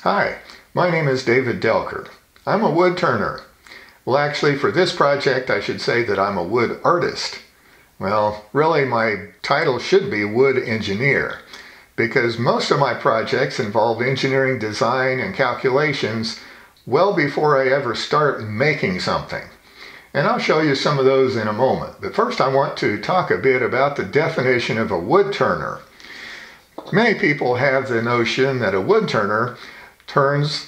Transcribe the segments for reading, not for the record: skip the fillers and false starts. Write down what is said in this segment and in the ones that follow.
Hi, my name is David Delker. I'm a wood turner. Well, actually, for this project, I should say that I'm a wood artist. Well, really, my title should be wood engineer, because most of my projects involve engineering design and calculations well before I ever start making something. And I'll show you some of those in a moment. But first, I want to talk a bit about the definition of a wood turner. Many people have the notion that a wood turner turns,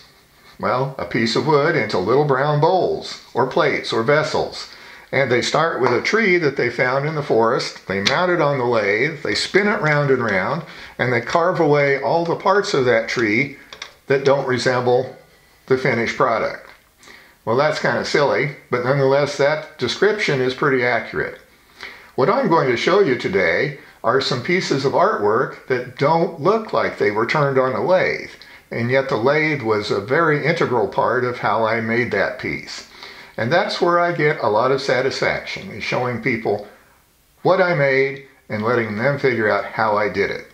well, a piece of wood into little brown bowls or plates or vessels. And they start with a tree that they found in the forest, they mount it on the lathe, they spin it round and round, and they carve away all the parts of that tree that don't resemble the finished product. Well, that's kind of silly, but nonetheless that description is pretty accurate. What I'm going to show you today are some pieces of artwork that don't look like they were turned on a lathe. And yet the lathe was a very integral part of how I made that piece. And that's where I get a lot of satisfaction, is showing people what I made and letting them figure out how I did it.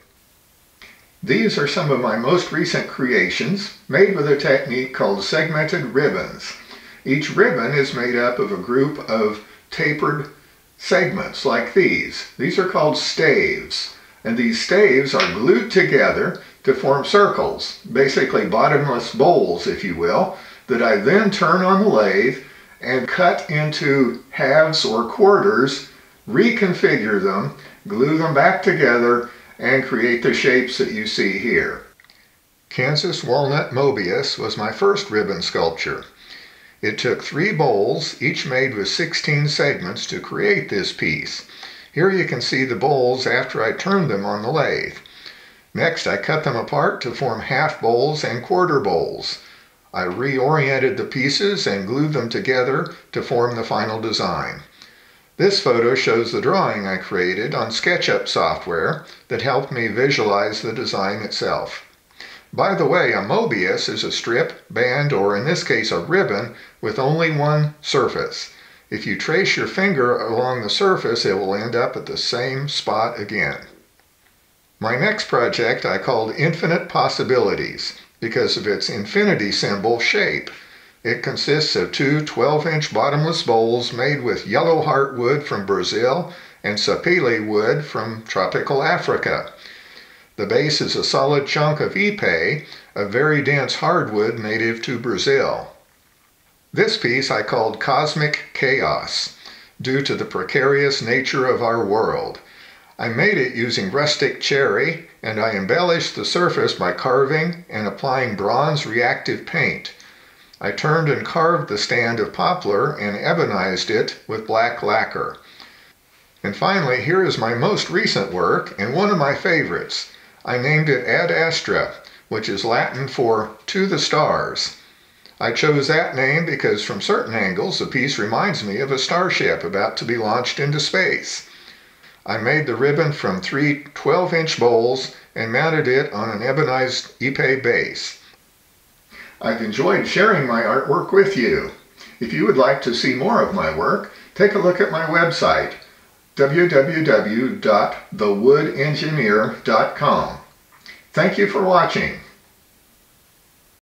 These are some of my most recent creations, made with a technique called segmented ribbons. Each ribbon is made up of a group of tapered segments like these. These are called staves. And these staves are glued together to form circles, basically bottomless bowls, if you will, that I then turn on the lathe and cut into halves or quarters, reconfigure them, glue them back together, and create the shapes that you see here. Kansas Walnut Mobius was my first ribbon sculpture. It took 3 bowls, each made with 16 segments, to create this piece. Here you can see the bowls after I turned them on the lathe. Next, I cut them apart to form half bowls and quarter bowls. I reoriented the pieces and glued them together to form the final design. This photo shows the drawing I created on SketchUp software that helped me visualize the design itself. By the way, a Mobius is a strip, band, or in this case a ribbon with only one surface. If you trace your finger along the surface, it will end up at the same spot again. My next project I called Infinite Possibilities because of its infinity symbol shape. It consists of 2 12-inch bottomless bowls made with yellow heartwood from Brazil and sapele wood from tropical Africa. The base is a solid chunk of ipe, a very dense hardwood native to Brazil. This piece I called Cosmic Chaos, due to the precarious nature of our world. I made it using rustic cherry, and I embellished the surface by carving and applying bronze reactive paint. I turned and carved the stand of poplar and ebonized it with black lacquer. And finally, here is my most recent work, and one of my favorites. I named it Ad Astra, which is Latin for to the stars. I chose that name because from certain angles the piece reminds me of a starship about to be launched into space. I made the ribbon from 3 12-inch bowls and mounted it on an ebonized ipe base. I've enjoyed sharing my artwork with you. If you would like to see more of my work, take a look at my website, www.thewoodengineer.com. Thank you for watching.